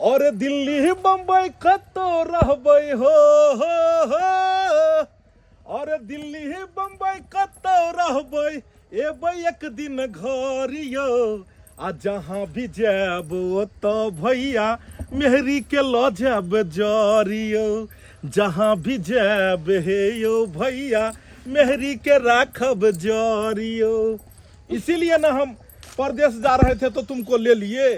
और दिल्ली बम्बई कतो रहबै हो और दिल्ली बम्बई कतो रहबै एबै एक दिन घर यौ आ जहाँ भी जाब तो भैया मेहरी के ल जाब जरियो जहाँ भी जाब हे यो भैया मेहरी के राखब जरियो। इसीलिए ना हम परदेश जा रहे थे तो तुमको ले लिए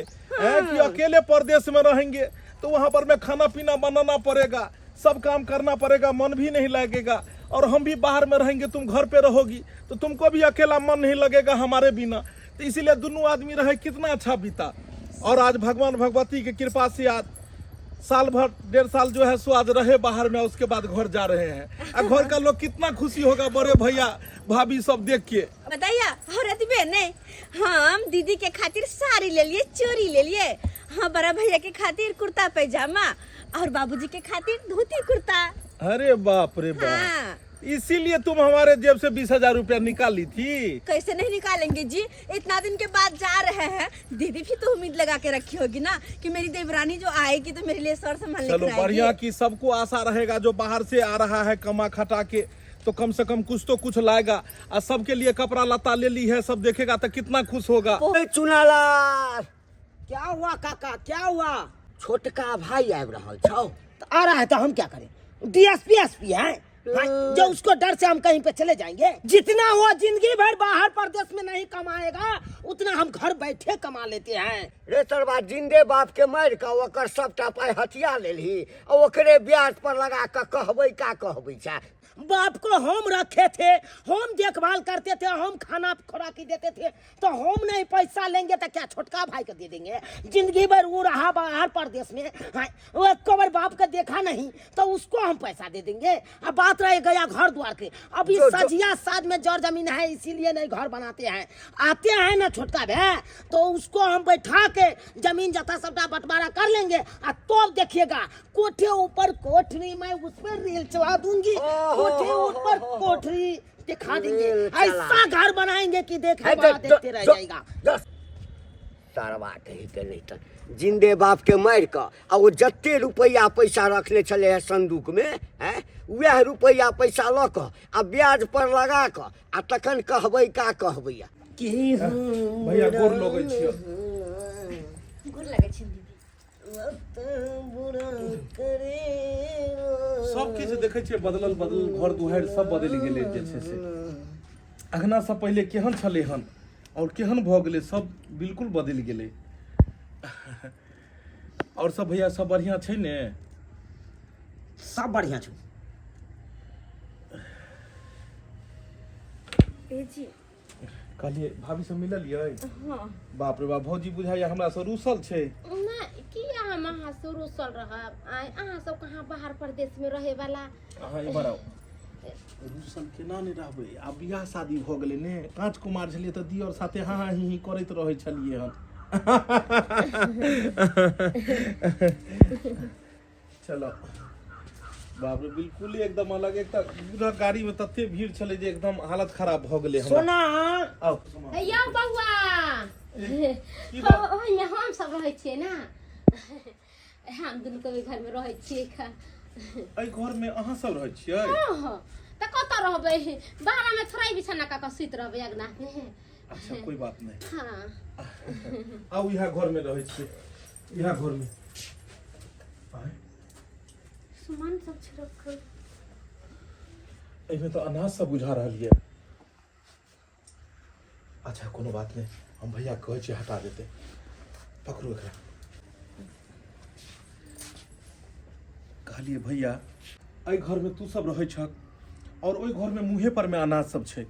कि अकेले परदेश में रहेंगे तो वहां पर में खाना पीना बनाना पड़ेगा, सब काम करना पड़ेगा, मन भी नहीं लगेगा। और हम भी बाहर में रहेंगे, तुम घर पे रहोगी तो तुमको भी अकेला मन नहीं लगेगा हमारे बिना। तो इसीलिए दोनों आदमी रहे कितना अच्छा बीता। और आज भगवान भगवती की कृपा से आज साल भर 1.5 साल जो है सो आज रहे बाहर में, उसके बाद घर जा रहे हैं। और घर का लोग कितना खुशी होगा बड़े भैया भाभी सब देख के। बताइए औरत बहने, हम दीदी के खातिर साड़ी ले लिए, चोरी ले लिए। हाँ, बड़ा भैया के खातिर कुर्ता पैजामा और बाबूजी के खातिर धोती कुर्ता। अरे बाप रे बाप। हाँ। इसीलिए तुम हमारे जेब से 20,000 रुपया निकाली थी। कैसे नहीं निकालेंगे जी, इतना दिन के बाद जा रहे हैं। दीदी भी तो उम्मीद लगा के रखी होगी ना कि मेरी देवरानी जो आएगी तो मेरे लिए सर संभाल लेकर आएगी। चलो बढ़िया की सबको आशा रहेगा जो बाहर से आ रहा है कमा खटा के तो कम से कम कुछ तो कुछ लाएगा। और सबके लिए कपड़ा लता ले ली है, सब देखेगा तो कितना खुश होगा। चुनालार क्या हुआ काका, क्या हुआ? छोटका भाई आ रहा छो तो आ रहा है तो हम क्या करें? डीएसपी एसपी है जो उसको डर से हम कहीं पे चले जाएंगे। जितना वो जिंदगी भर बाहर प्रदेश में नहीं कमाएगा उतना हम घर बैठे कमा लेते हैं। रे सरवा जिंदे बाप के मार का ओकर सबटा पाई हथिया ले ली और ओकरे ब्याज पर लगा के कहबै का कहबै छा। बाप को हम रखे थे, हम देखभाल करते थे, हम खाना खुराकी देते थे, तो हम नहीं पैसा लेंगे तो क्या छोटका भाई को दे देंगे? जिंदगी भर वो रहा बाहर प्रदेश में, वो कबर बाप का देखा नहीं तो उसको हम पैसा दे देंगे। अब बात रह गया घर द्वार के, अभी सजिया साज में जड़ जमीन है इसीलिए नहीं घर बनाते हैं। आते हैं ना छोटका भाई तो उसको हम बैठा के जमीन जता सबटा बंटवारा कर लेंगे और तो देखिएगा कोठे ऊपर कोठरी में उस पर रेल चला दूंगी, कोठे ऊपर कोठरी दिखा देंगे, ऐसा घर बनाएंगे कि देखते रह जाएगा। सारा बात है के नहीं तो जिंदे बाप के मार का और वो जत्ते रुपया पैसा रखले चले है संदूक में है वह रुपया पैसा ल क आ ब्याज पर लगा क आ तखन कहबै का कहबै भैया गोर लगै छियो। गोर लगै छी दीदी। सब किछ देखे छियै बदलल घर दुहार सब बदल गेलै जे छै से। अखना से पहले केहन छलै हन और केहन भ गेलै, सब बिल्कुल बदल गेलै। और सब भैया सब बढ़िया छै ने? सब बढ़िया छौ। ए जी कहलिए भाभी से मिललियै? हाँ। बाप रे बाप, भौजी बुझाइया हमरा से रूसल छै। ना कि अहाँ महा से रुसल रहब? अहाँ सब कहाँ बाहर प्रदेश में रहे वाला? अहाँ इमहर आओ। रूसल केना नहीं रहबै? आब बियाह शादी भ गेलै ने, कांच कुमार छलियै त दी और साथे हाँ हाँ ही करैत रहै छलियै हन। चलो बाप रे बिल्कुल एकदम अलग। एक त पूरा गाड़ी में तते भीड़ छलै जे एकदम हालत खराब भ गेलै हमरा। सोना आओ यौ बौआ, की बात? ओहिमे हम सब रहै छियै ना, हम दुनू के घर में रहै छियै। एहि घर में अहाँ सब रहै छियै? त कतऽ रहबै? बाहर में थोड़ा बिछाना का के सुति रहबै अगना में। अच्छा कोई बात नहीं। हाँ आओ यहाँ घर में रहै छियै, यहाँ घर में। सामान सब छै रखल। एहिमे तो अनाज सब बुझा रहलियै। अच्छा कोनो बात नहीं, हम भैया कहै छियै हटा देते। पकड़ू एकरा। कहलिए भैया एहि घर में तू सब रहै छक और ओहि घर में मुँहे पर में अनाज सब छै।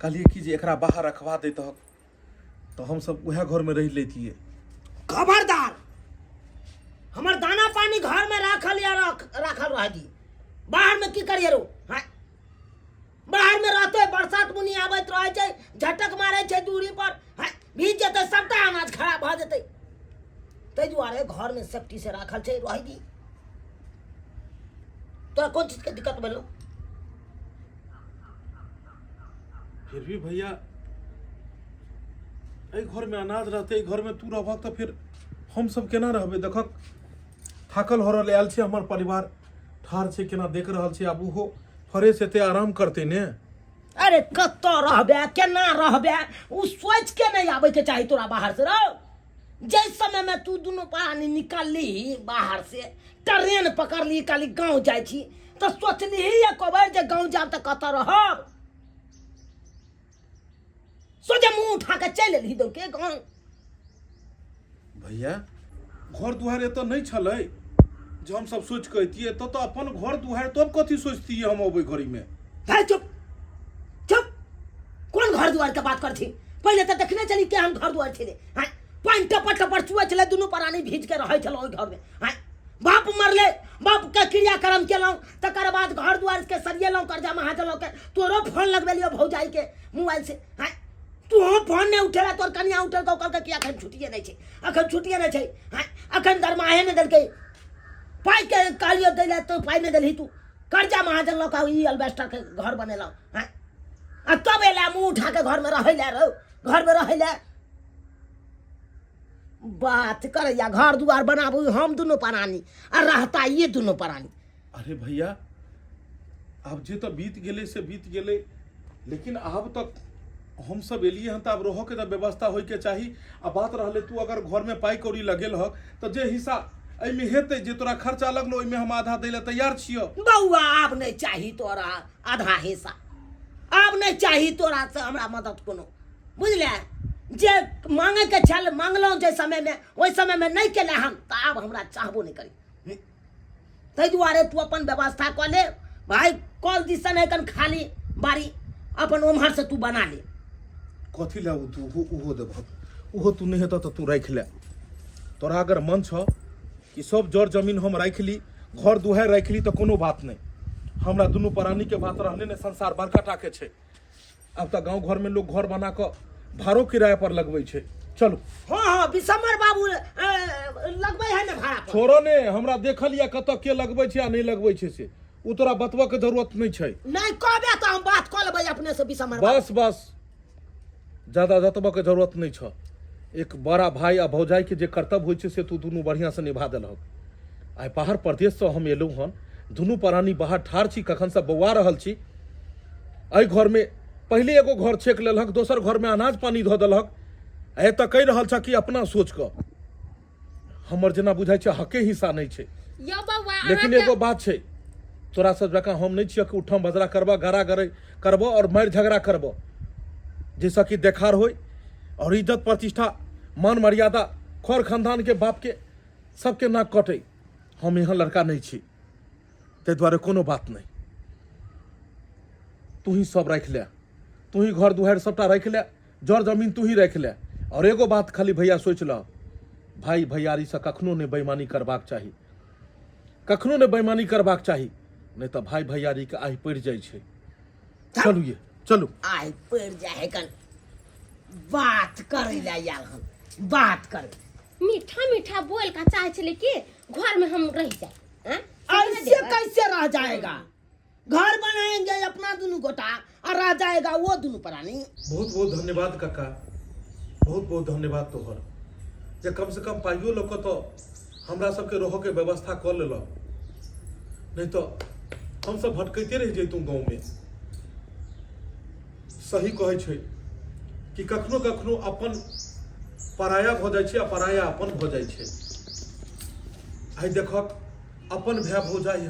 कहलिए कि जे एकरा बाहर रखवा देतहक तो हम सब वह घर में रह लेतिए। खबरदार, हमर दाना पानी घर में राखल या राखल रह दी, बाहर में की करिए रो? बाहर में रहते बरसात बुनी आबैत रहे छै, झटक मारे छै दूरी पर, भीज जेतै सबटा अनाज खराब भ जेतै। ताहि दुआरे घर में सेफ्टी से राखल छै, रह दी। तोरा कोन चीज के दिक्कत भेलो? फिर भी भैया एहि घर में अनाज रहते, घर में तू रहबक तो फिर हम सब केना रहबे देखक थाकल हरल आयल छै हमर परिवार ठार छै केना देख रहल छै आब उहो फ्रेश हेतै आराम करतै ने अरे कत्तो रहबे केना रहबे उ सोच के नहीं आवे के चाही तोरा बाहर से रहो जिस समय में तू दोनों पानी निकालली बाहर से ट्रेन पकड़ ली काली गांव जाय छी तो सोचली ये कबर जे गांव जाब त कत्तो रहब सोचे मुंह उठा के चल एली दो के गांव भैया घर दुआर एतऽ नहीं छलै जे हम सब सोच के अतियै तो अपन घर दुआर तब कथी सोचतियै हम अबै घड़ी में भाई चुप चुप कौन घर द्वार के बात करथी पहले तो देखने चली के हम घर द्वार थे पानी टपर टपर चुआ चले दोनों प्राणी भीज के रहे चलो ओइ घर में बाप मरले बाप के क्रियाक्रम केलौं तकर बाद घर द्वार के सरियेलौं कर्जा महाजन के तोरो फोन लगबेलियो भौजाई के मोबाइल से तू फोन नहीं उठेला तोर कन्या उठल तो कल के अखन छुट्टिए नहीं छै अखन छुट्टिए नहीं छै अखन दरमाहे नहीं देलकै पाई के कालियो देला तो पाई नहीं देलही तू कर्जा महाजन लोग ई अल्बेस्टर के घर बनेलौं तब एला मुंह उठा के घर में रहैला रो घर में रहैला बात कर या घर दुआर बनाबू हम दोनों प्राणी और रहता ये दोनों प्राणी अरे भैया अब जे तो बीत गेले से बीत गेले लेकिन अब तक हम सब एलिए हन त अब रहो के त व्यवस्था होय के चाही आ बात रहले तू अगर घर में पाई कौड़ी लगेल ह त जे हिस्सा एहि में हेतै जे तोरा खर्चा लगलो ओइ में हम आधा दै ले तैयार छियो बउआ आब नहीं चाही तोरा आधा हिस्सा आब नहीं चाही तोरा से हमरा मदद कोनो बुझले जे मांगे के छल मांगलो जे समय में ओइ समय में नहीं केले हम त आब हमरा चाहबो नहीं करी तै दुआरे तू अपन व्यवस्था क ले भाई कल दिसन एकन खाली बारी अपन ओम्हर से तू बना ले कथी ला तू उहो देब उहो तू नहीं हेता त तू राख ले तोरा अगर मन छ कि सब जड़ जमीन हम राख ली घर दुहार राख ली तो कोनो बात नहीं हमरा दोनों प्राणी के बात रहने ने संसार बड़का टाके छै अब त गांव घर में लोग घर बना के भाड़ो किराया पर लगबै छै चलो हाँ बिसमर बाबू लगबै है ना भाड़ा पर छोड़ो ने हमरा देखल या कत के लगबै छै आ नहीं लगबै छै से उ तोरा बतबा के जरूरत नहीं छै नहीं कहबे तो हम बात क लेबै अपने से बिसमर बस बस ज्यादा जतबा के जरूरत नहीं छ एक बड़ा भाई आ भौजाई के जे कर्तव्य होइ छै से तू दुनू बढ़िया से निभा देलहक आइ बाहर प्रदेश से हम एलहुँ हन दुनू प्राणी बाहर ठार छी कखन से बौआ रहल छी एहि घर में पहले एगो घर छेक लेलहक दोसर घर में अनाज पानी धऽ देलहक ए त कहि रहल छ कि अपना सोच क हमर जेना बुझाइ छै हके हिस्सा नहीं छै यो बउआ लेकिन एगो बात छै तोरा सब जकाँ हम नहीं छियै कि उठम बजरा करबा गारा गरे करबो और मारि झगड़ा करबो जैसा कि देखार होय और इज्जत प्रतिष्ठा मान मर्यादा खर खानदान के बाप के सबके नाक कटे हम यहाँ लड़का नहीं छी ते द्वारे कोनो बात नहीं तू ही सब रख ले तू ही घर दुहार सबटा रख ले जड़ जमीन तू ही रख ले और एगो बात खाली भैया सोच ल भाई भैयारी से कखनो ने बेईमानी करबाक चाही कखनो ने बेईमानी करबाक चाही नहीं तो भाई भैयारी के आइ पड़ जाय छै चलू ये चलू आइ पड़ जाए कन बात करे ला यार हम बात कर मीठा मीठा बोल का चाहे छले कि घर में हम रह जाए ऐसे कैसे रह जाएगा घर बनाएंगे अपना दोनों गोटा और रह जाएगा वो दोनों प्राणी बहुत बहुत धन्यवाद काका बहुत बहुत धन्यवाद तोहर जे कम से कम पाइयो लोग तो हमरा सबके रहो के व्यवस्था कर लेल नहीं तो हम सब भटकते रह जैतू गाँव में सही कहे छै कि कखनो कखनो अपन पराया भ जाय छै आ पराया अपन भ जाय छै आइ देखक अपन भाई भौजाई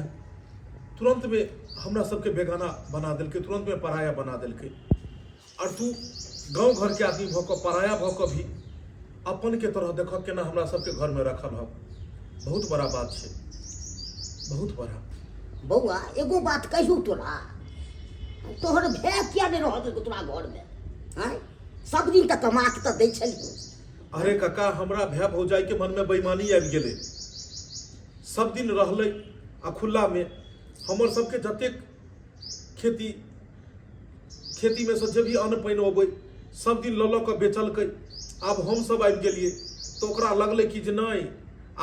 तुरंत में हमरा सबके बेगाना बना दिलकै तुरंत में पराया बना दिलकै और तू गांव घर के आदमी भ के पराया भ के भी अपन के तरह देखक केना हमरा सबके घर में रखल ह बहुत बड़ा बात छै बहुत बड़ा बउआ एगो बात कहियो तोरा तोहर भय किया नहीं रह दे तोरा घर में हैं सब दिन तक कमा के तो दै छलियो अरे काका हमरा भाई भौजाई के मन में बेईमानी आबि गेलै सब दिन रहलै आ खुला में हमर सबके जतेक खेती में से जे भी अन्न पानि अबै सब दिन लऽ के बेचलकै आब हम सब आबि गेलियै तो ओकरा लगलै कि जे नहीं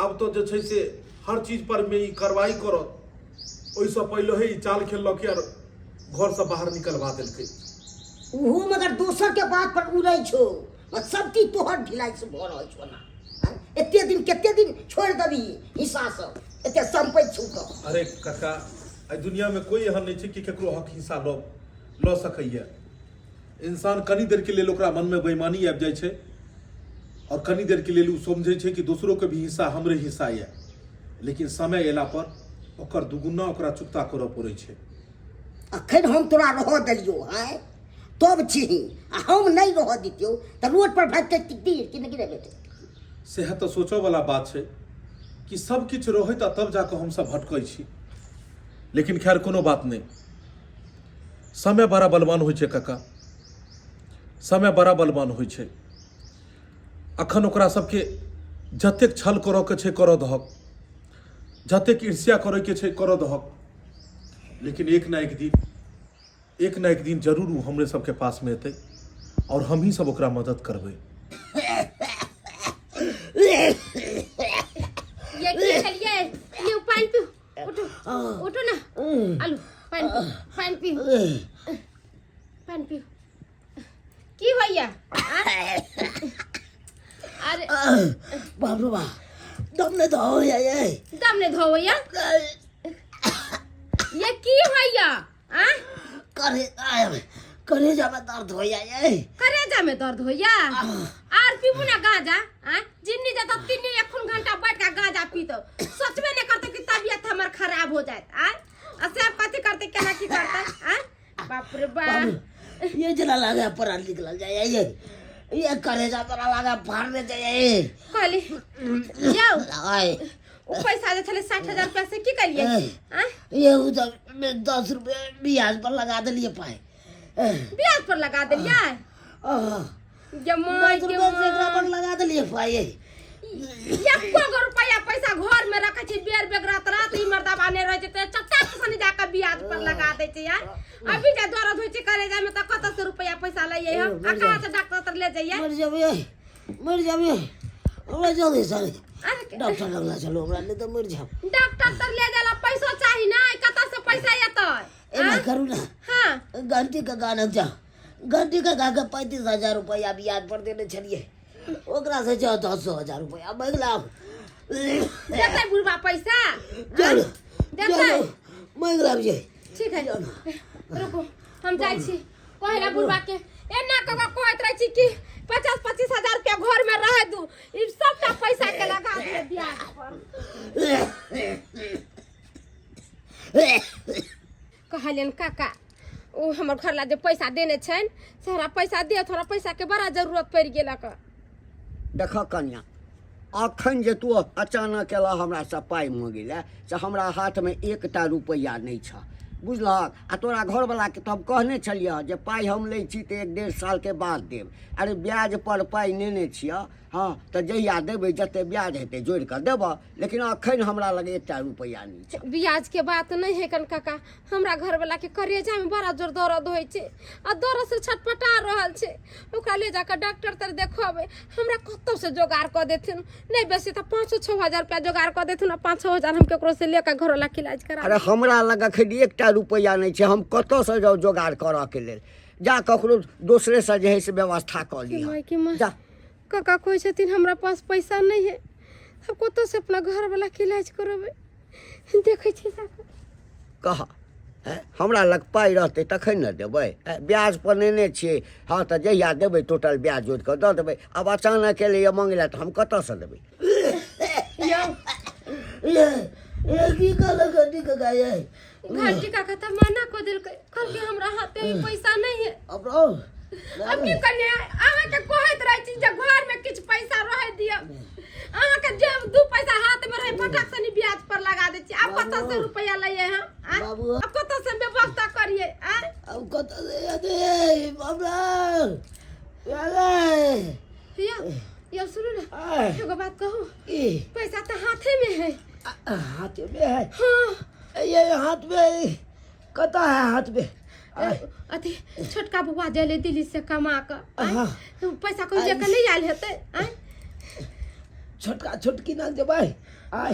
आब तो जे छै से हर चीज पर में ई कार्रवाई करत ओइसँ पहिले ही चाल खेललकै और घर से बाहर निकलवा देलकै उहो मगर दोसर के बात पर उड़ै छो सब चीज तोहर ढिलाई से भऽ रहल छो ना एते दिन केते दिन छोड़ दबी हिस्सा सब एते संपत्ति छूट। अरे काका आई दुनिया में कोई एहन नहीं छै कि केकरो हक हिस्सा ल सकैया। इंसान कनी देर के लिए ओकरा मन में बेईमानी आबि जाइ छै और कनी देर के लिए उ समझै छै कि दोसरों के भी हिस्सा हमरे हिस्सा ये, लेकिन समय एला पर ओकर दुगुना ओकरा चुकता करऽ पड़ै छै। अखन हम तोरा रह देलियो हैं तब छी हम नहीं रह दितियो त रोड पर भाग के कि नहीं बेटे। सेह तो सोचो वाला बात छै कि सब किछ रहै त तब जाके हम सब भटकै छी, लेकिन खैर कोनो बात नहीं। समय बड़ा बलवान होइ छै काका, समय बड़ा बलवान होइ छै। अखन ओकरा सबके जतेक छल करऽ के छै करऽ दहक, जतेक ईर्ष्या करे के छै करऽ दहक, लेकिन एक ना एक दिन जरूर वो हमरे सबके पास में एतै और हम ही सब ओकरा मदद करबै। ये की चलिए ये पानी पी उठो ना आलू पानी पी की भैया अरे बाप रे बाप दम ने धो या ये की भैया करेजा में दर्द हो या करेजा में दर्द हो या आर पीबू ना गांजा जिन्नी जाता तिन्नी 1 घंटा बैठ के गांजा पीतो सच में नहीं करते कि तबीयत हमर खराब हो जाए ऐसे आप कथी करते केना की करते बाप रे बाप ये जना लगा पर निकल जाए ये करेजा तोरा लगा फाड़ने जाए कहली जाओ ओ पैसा दे चले 60,000 रुपया से की करिए ये उधर में 10 रुपए ब्याज पर लगा दिए पाए ब्याज पर लगा दिया जमाई के पर लगा दिए पाए 1 रुपया पैसा घर में रखे छी बेर बेगरात रात ही मर्दा बाने रहे छै चट्टा सनी जाके ब्याज पर लगा दे छै यार। अभी जे दर्द होय छै करेजा में त कत से रुपया पैसा लइए हम कहां से डॉक्टर तर ले जाइए मर जाबे हमरा जल्दी सारे डॉक्टर लगला चलो हमरा नहीं तो मर जाब। डॉक्टर तर ले जाला पैसा चाहिए ना कत से पैसा येतै एना करू ना हां घंटी का गाना जा घंटी का गा के 35,000 रुपया ब्याज पर देने छलिए ओकरा से 10,000 रुपया मंगला देते बुढ़वा पैसा चलो देते मंगला जे ठीक है रुको हम जाई छी कहला बुढ़वा के एना कका कहत रह छी कि 50-25,000 रुपया घर में रह दू ई सबटा पैसा के लगा दे ब्याज पर कहलियन काका ओ हमर घर ला जे पैसा देने छन सारा पैसा दे थोड़ा पैसा के बड़ा जरूरत पड़ गेला का देख कन्या अखन जे तू अचानक एला हमरा से पाई मांगे से हमरा हाथ में 1टा रुपया नहीं छ बुझलक आ तोरा घर वाला के तब कहने छलिए जे पाई हम ले छी तो 1-1.5 साल के बाद देब। अरे ब्याज पर पाई नेने छिया हाँ तो जहिया देबे जते ब्याज हेते जोड़ कर देब, लेकिन अखन हमरा लगे 1टा रुपया नहीं छ। ब्याज के बात नहीं है कन काका हमरा घर वाला के करेजा में बड़ा जोर दर्द होय छे आ दर्द से छटपटा रहल छे ओकरा ले जाकर डॉक्टर तर देखबे हमरा कत्तो से जोगाड़ कर देथिन नहीं बेसी तो 5-6 हजार रुपया जोगाड़ कर देथिन आ 5-6 हजार हम केकरो से लेकर घर वाला के इलाज करा। अरे हमरा लगे अखन 1टा रुपया नहीं छे हम कत्तो से जाओ जोगाड़ करऽ के लेल जा ककरो दूसरे से जे है से व्यवस्था कर लिया जा। काका कोई छथिन हमरा पास पैसा नहीं है हम कत्तो से अपना घर वाला के इलाज करबे देखे छी कहा हमरा लग पाई रहते तखन न देबै ब्याज पर नेने छियै हाँ तो जहिया देबै टोटल ब्याज जोड़ के दऽ देबै। अब अचानक के लिए मांगला तो हम कतऽ से देबै की कहलक घंटी का खाता मना को दिल कल के हमरा हाथ में पैसा नहीं है अब की करने आहा के कहत रह छी जे घर में कुछ पैसा रह दिया आहा के जे 2 पैसा हाथ में रहे फटक से ब्याज पर लगा दे छी अब कत से रुपया लइए हम अब कत से व्यवस्था करिए अब कत दे बाबा ये सुनो ना एगो बात कहूं पैसा तो हाथे में है हाथ में है हाँ ये हाथ में कता है हाथ में अथी छोटका बुआ देले दिल्ली से कमा कर पैसा कोई जगह नहीं आयल हेते छोटका छोटकी ना जेबै आय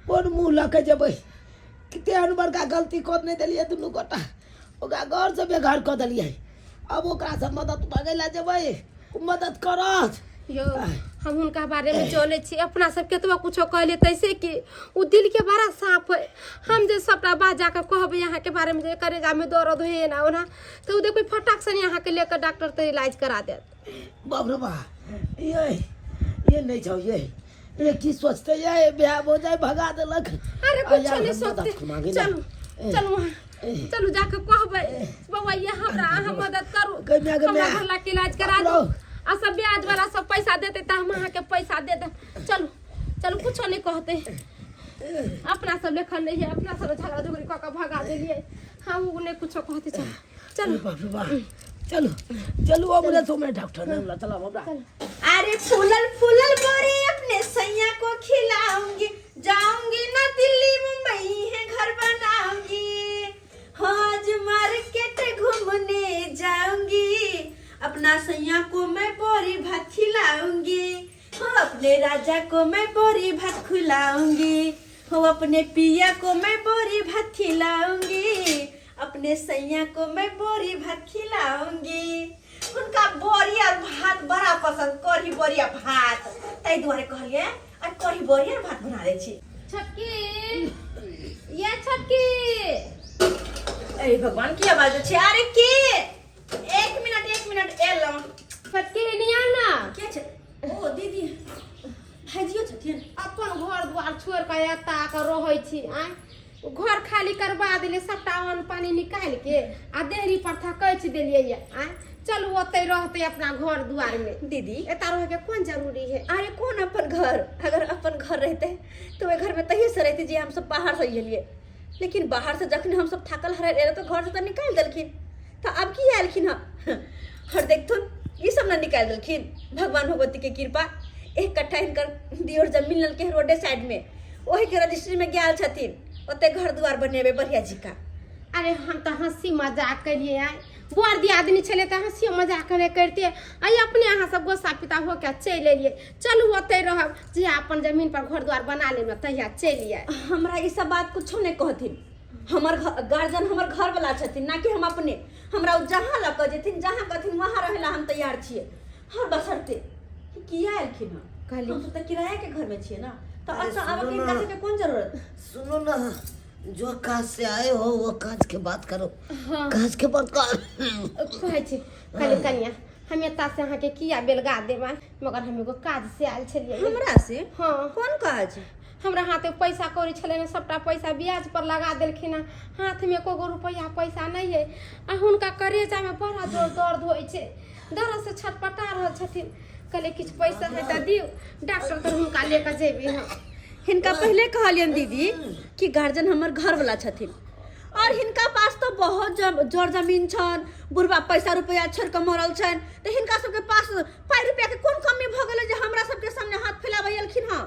कोन मुंह लके जेबै किते बड़का गलती कर नहीं देलिए दुनू गोटा ओकरा घर से बेघर कर देलिए अब ओकरा से मदद मांगे ला जेबै मदद करत यो हम उनका बारे में चले छी अपना सब केतबा कुछो कहले तैसे कि उ दिल के बड़ा साफ है। हम जे सबटा बात जाकर कहब यहाँ के बारे में जे करेजा में दर्द होए ना ओना तो उ देखो फटाक से यहाँ के लेकर डॉक्टर तो इलाज करा दे। बाप रे बा, ये नहीं जाओ ये की सोचते ये ब्याह हो जाए भगा देलक। अरे कुछ नहीं सोचते, चलो चलो चलो जाकर कहबै बाबा ये हमरा अहाँ मदद करू, हमरा भला के इलाज करा दो आ सब ब्याज वाला सब पैसा देते त हम अहाँ के पैसा दे दे। चलो चलो कुछ नहीं कहते, अपना सब लेखन नहीं है, अपना सब झगड़ा झगड़ी क के भगा देलिए, हम उन्हें कुछ कहते। चलो चलो बाप रे बा, चलो चलो अब बोले तो मैं डॉक्टर ने बोला चलो बाबा। अरे फूलल फूलल बोरी अपने सैया को खिलाऊंगी, जाऊंगी ना दिल्ली मुंबई है घर बनाऊंगी, आज मार्केट घूमने जाऊंगी, अपना सैया को मैं बोरी भात खिलाऊंगी, हो अपने राजा को मैं बोरी भात खिलाऊंगी, हो अपने पिया को मैं बोरी भात खिलाऊंगी, अपने सैया को मैं बोरी भात खिलाऊंगी। उनका बोरी और भात बड़ा पसंद, कढ़ी बोरी और भात, ताई दुआरे कहलिए आ कढ़ी बोरी और भात बना दै छी। छक्की ये छक्की, अरे भगवान की आवाज छै। अरे के एक मिनट एलौ। छक्की नहीं आना के छै? ओ दीदी भाजियो छथिन। अपन घर द्वार छोड़ के एता के रहै छी, आय घर खाली करबा दिले, सबटा अन्न पानी निकाल के आ देहरी पर थकैछ देलिए ये, आय चल ओते रहते अपना घर द्वार में। दीदी एता रहे के कौन जरूरी है? अरे कौन अपन घर, अगर अपन घर रहते तो वे घर में तही से रहते जी हम सब बाहर से एलिए, लेकिन बाहर से जखन हम सब थकल हरे तो घर से तो निकाल देलखिन, तो अब की आलखिन हां हर देखथुन ई सब ना निकाल देलखिन। भगवान भगवती के कृपा, एक कट्ठा इनकर दियोर जमीन लेल के रोडे साइड में ओही के रजिस्ट्री में गेल छथिन, ओते घर द्वार बनेबे बढ़िया जी का। अरे हम तो हंसी मजाक करिए, आय बुआर दी आदमी छले तो हंसी मजाक करे करते, आई अपने यहाँ सब गोसा पिता हो के चल एलिए, चलू ओते रहब जे अपन जमीन पर घर द्वार बना लेब तहिया चलिए। हमरा ई सब बात कुछो नहीं कहथिन, हमर गार्जियन हमर घर वाला छथिन ना कि हम अपने, हमरा जहाँ लग जेथिन जहाँ कहथिन वहाँ रहेला हम तैयार छिए, हर बसरते किया आलखिन हम कहली हम तो किराया के घर में छिए ना, तो अच्छा अब के इनका से कौन जरूरत। सुनो ना, जो काज से आए हो वो काज के बात करो। हाँ काज के बात कर कहै छी कहली कन्या हम एता से अहाँ के किया बेलगा देबा, मगर हम एगो काज से आयल छलिए। हमरा से? हाँ कौन काज? हमरा हाथे पैसा कौड़ी छले ना, सबटा पैसा ब्याज पर लगा देलखिन, हाथ में एको गो रुपया पैसा नहीं है, आ हुनका करेजा में बड़ा जोर दर्द होइ छै, दर्द से छटपटा रहल छथिन। कहले किछ पैसा है त दियो, डॉक्टर तो हुनका लेके जेबे हम। हिनका पहले कहलियन दीदी कि गार्जियन हमर घर वाला छथिन, और हिनका पास तो बहुत जोर जमीन छन, बुढ़बा पैसा रुपया छोड़ के मरल छन, तो हिनका सबके पास पाई रुपया के कौन कमी भ गेलै जे हमरा सबके सामने हाथ फैलाबै एलखिन हां।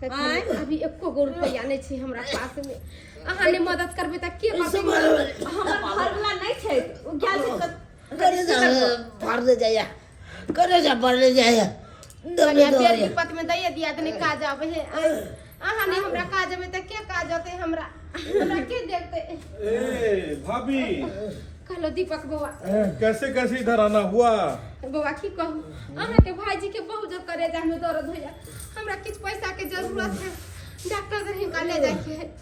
अभी एको गो रुपया नहीं छै हमरा पास में, अहाँ ने मदद करबे त के करबे? हमर घर वाला नहीं छै, ओ गेल छै करे जा फाड़ दे जाया, करे जा पड़ ले जाया दुनिया बेर विपत में दैए दिया तने काज आबे है, अहाँ ने हमरा काज में त के काज होते, हमरा के देखते। ए भाभी कहलो दीपक बउआ कैसे कैसे इधर आना हुआ? बउआ की कहूँ, अहाँ के भाईजी के बहुत जोर करेजा में दर्द होया, हमरा किछ पैसा के जरूरत है, डॉक्टर दर हिनका ले जाए के है।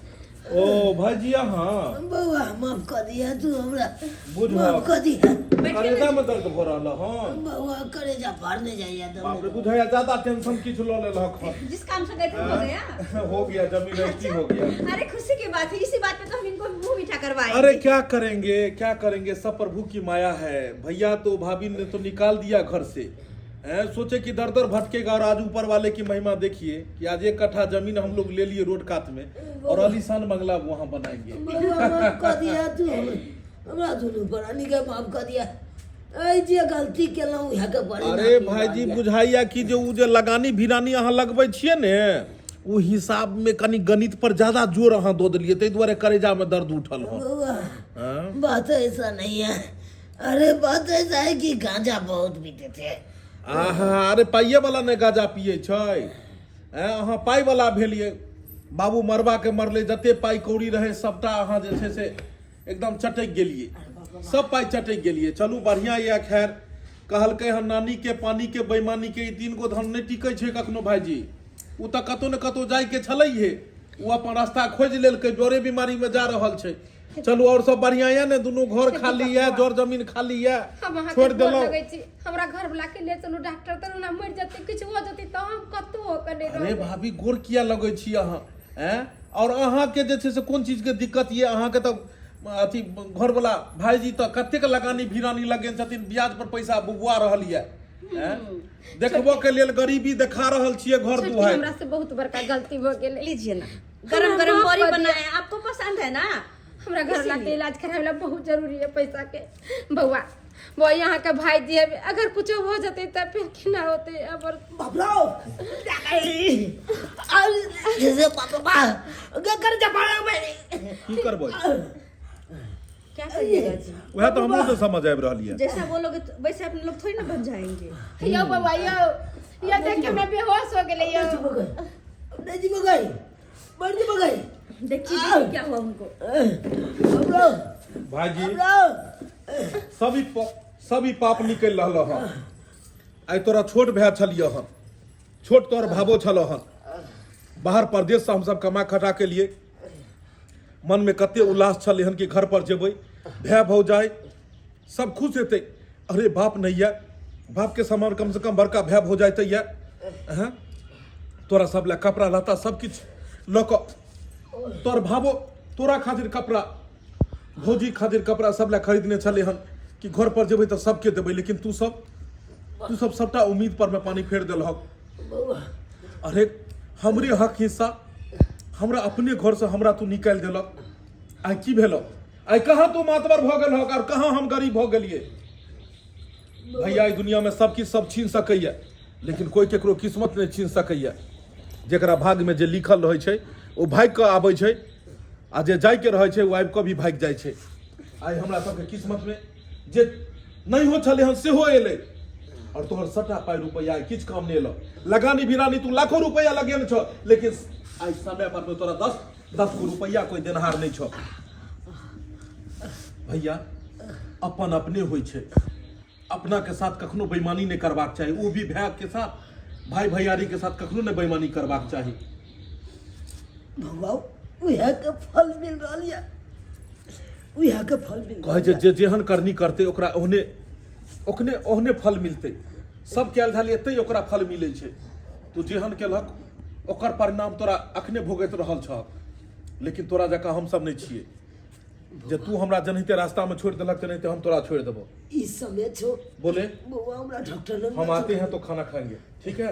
ओ भाजी हाँ बउआ माफ कर दिया तू हमरा, बुझ माफ कर दिया। करेजा में दर्द हो रहल हां बउआ करेजा फाड़ने जाइए बाप रे, बुझाया ज्यादा टेंशन किछ लो ले लख जिस काम से गए थे हो गया। हो गया, जमीन रजिस्ट्री हो गया। अरे खुशी की बात है, इसी बात पे तो हम इनको मुंह मीठा करवाए। अरे क्या करेंगे, सब प्रभु की माया है। भैया तो भाभी ने तो निकाल दिया घर से, सोचे कि दर दर भटकेगा, और आज ऊपर वाले की महिमा देखिए कि आज 1 कट्ठा जमीन हम लोग ले लिए रोड कात में, और आलीशान बंगला वहाँ बनाएंगे। माफ कर दिया तू हमरा, दुनू प्राणी के माफ कर दिया। ऐ जे गलती केलौ है के बड़ी। अरे भाईजी बुझाइया कि जो उ जे लगानी भिरानी अहाँ लगबै छियै ने, उ हिसाब में कनी गणित पर ज्यादा जोर अहाँ दो देलिए, तै दुआरे करेजा में दर्द उठल हो। बात ऐसा नहीं है, अरे बात ऐसा है कि गांजा बहुत पीते थे। आहा, अरे पाइये वाला ने गांजा पिए छै, अहाँ पाई वाला भेलिए। बाबू मरबा के मरले, जते पाई कौड़ी रहे सबटा अहाँ जे छै से एकदम चटक गेलिए, सब पाई चटक गेलिए। चलू बढ़िया ये, खैर कहलकै हन नानी के पानी के बेईमानी के 3 गो धन नहीं टिकै छै कखनो भाईजी। उ त कतौ न कतौ जाय के छलैहे, उ अपन रास्ता खोज लेलकै, जोरे बीमारी में जा रहल छै। चलू और सब बढ़िया है ने, दोनों घर खाली है, जोर जमीन खाली है, छोड़ देलो। हमरा घर वाला के ले चलू डॉक्टर, तर ना मर जते, कुछ हो जते त हम कतो कने रह। अरे भाभी गोर किया लगै छी अहाँ हैं? और अहाँ के जे छै से कोन चीज के दिक्कत ये? अहाँ के त अथी घर वाला भाईजी त कते के लगानी भिरानी लगेन छथिन, ब्याज पर पैसा बुबुआ रहल ये हैं? देखबो के लेल गरीबी देखा रहल छियै घर दुहाई। हमरा से बहुत बड़का गलती हो गेलै। लीजिए ना, गरम गरम बोरी बनाए, आपको पसंद है ना? हमरा घर वाला के इलाज करावेला बहुत जरूरी है पैसा के। बउआ वो यहाँ के भाई जी है, अगर कुछ हो जाते त फिर किना होते। अब बाबलो क्या जैसे पापा कर जा पड़ा मैं की करबै? क्या करिएगा जी? वह तो हमहू से समझ आबि रहल ये। जैसा बोलोगे वैसे अपने लोग थोड़ी ना बन जाएंगे। यो बउआ यो देख के मैं बेहोश हो गेलै। यो नहीं जी मगई बड़ जी मगई देखिए क्या हुआ उनको। बाबलो भाईजी बाबलो सभी पाप निकल रहल हन। आई तोरा छोट भाई छलिए हन, छोट तोर भावो छल हन, बाहर प्रदेश से हम सब कमा खटा के लिए मन में कते उल्लास छल हन कि घर पर जेबै, भाई भौजाई सब खुश हेतै। अरे बाप नहीं है, बाप के समान कम से कम बड़का भाई भौजाई तै है हैं? तोरा सब ला कपड़ा लत्ता सब किछ ल क तोर भावो तोरा खातिर कपड़ा, भौजी खातिर कपड़ा सब ला खरीदने छले हन कि घर पर जेबै तो सबके देबै, लेकिन तू सब सबटा उम्मीद पर में पानी फेर देलहक। अरे हमरे हक हिस्सा हमरा अपने घर से हमरा तू निकाल देलक। आई की भेलो? आई कहाँ तू मातबर भ गेल हक और कहाँ हम गरीब भ गेलिए? भैया ई दुनिया में सब किछ सब छीन सकैया, लेकिन कोई केकरो किस्मत नहीं छीन सकैया। जेकरा भाग में जे लिखल रहै छै ओ भाग के आबै छै, आ जे जाय के रहै छै ओ आबि के भी भाग जाइ छै। आई हमरा सबके किस्मत में जे नहीं हो छले हन सेहो एलै, और तोहर सटा पाई रुपया किछ काम नहीं एलो। लगानी भिरानी तू लाखों रुपया लगेन छ, लेकिन आई समय पर में तोरा 10 गो रुपया कोई देनहार नहीं छ। भैया अपन अपने होइ छै, अपना के साथ कखनो बेईमानी नहीं करबाक चाही, वो भी भाई के साथ, भाई भैयारी के साथ कखनो नहीं बेईमानी करबाक चाही। भगवान उहे के फल मिल रहल है, उहे के फल मिल कहे जे जेहन करनी करते ओकरा ओहने फल मिलते। सब कैल धाल एते ओकरा फल मिले छै। तू जेहन केलक ओकर परिणाम तोरा अखने भोगैत रहल छ, लेकिन तोरा जकाँ हम सब नहीं छिए जे तू हमरा जनहिते रास्ता में छोड़ देलक तेनाहिते हम तोरा छोड़ देबो। इस समय छो बोले बुआ हमरा डॉक्टर ने हम आते हैं तो खाना खाएंगे, ठीक है?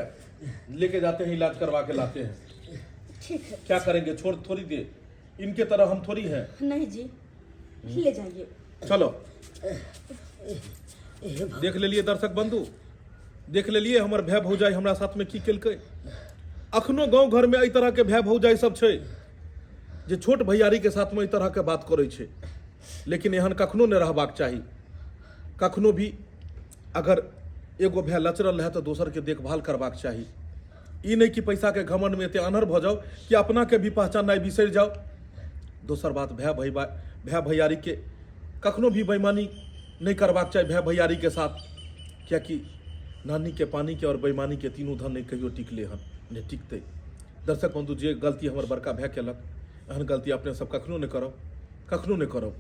लेके जाते हैं, इलाज करवा के लाते हैं। ठीक है। क्या करेंगे? छोड़ थोड़ी दे, इनके तरह हम थोड़ी हैं। नहीं जी, ले जाइए। चलो देख लेलिए दर्शक बंधु, देख लेलिए हमर भाई भौजाई हमरा साथ में की केलकै। अखनो गांव घर में एहि तरह के भाई भौजाई सब छै जे छोट भैयारी के साथ में एहि तरह के बात करै छै, लेकिन एहन कखनो नहीं रहबाक चाही। कखनो भी अगर एगो भाई लचरल है तो दोसर के देखभाल करबाक चाही। ई नहीं कि पैसा के घमंड में एते अनहर भ जाओ कि अपना के भी पहचाननाइ बिसरि जाओ। दोसर बात भाई भैयारी के कखनो भी बेईमानी नहीं करबाक चाही भाई भैयारी के साथ, क्योंकि नानी के पानी के और बेईमानी के तीनों धन नहीं कहियो टिकले हन, नहीं टिकते। दर्शक बंधु जे गलती हमर बड़का भाई केलक, एहन गलती अपने सब कखनो नहीं करब, कखनो नहीं करब।